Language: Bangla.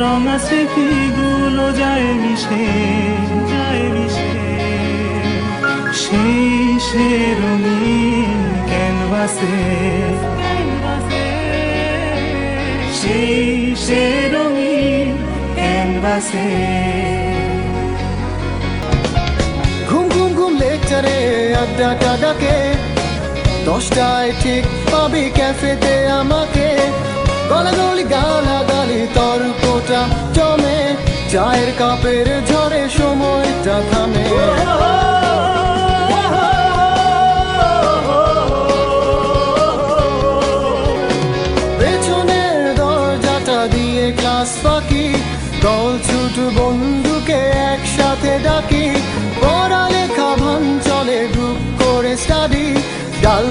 রঙা স্মৃতিগুলো যায় মিশে, যায় মিশে সেই সে রঙিন ক্যানভাসে, সেই সে রঙিন ক্যানভাসে। ঘুম ঘুম ঘুম লেকচারে আড্ডাটা ডাকে, 10টায় ঠিক পাবি ক্যাফেতে আমাকে। গলাগলি গালাগালি তর্কটা জমে, চায়ের কাপের ঝড়ে সময়টা থামে। পেছনের দরজাটা দিয়ে ক্লাস ফাঁকি, দল ছুট বন্ধুকে একসাথে ডাকি। পড়ালেখা ভান চলে গ্রুপ করে স্টাডি, ডাল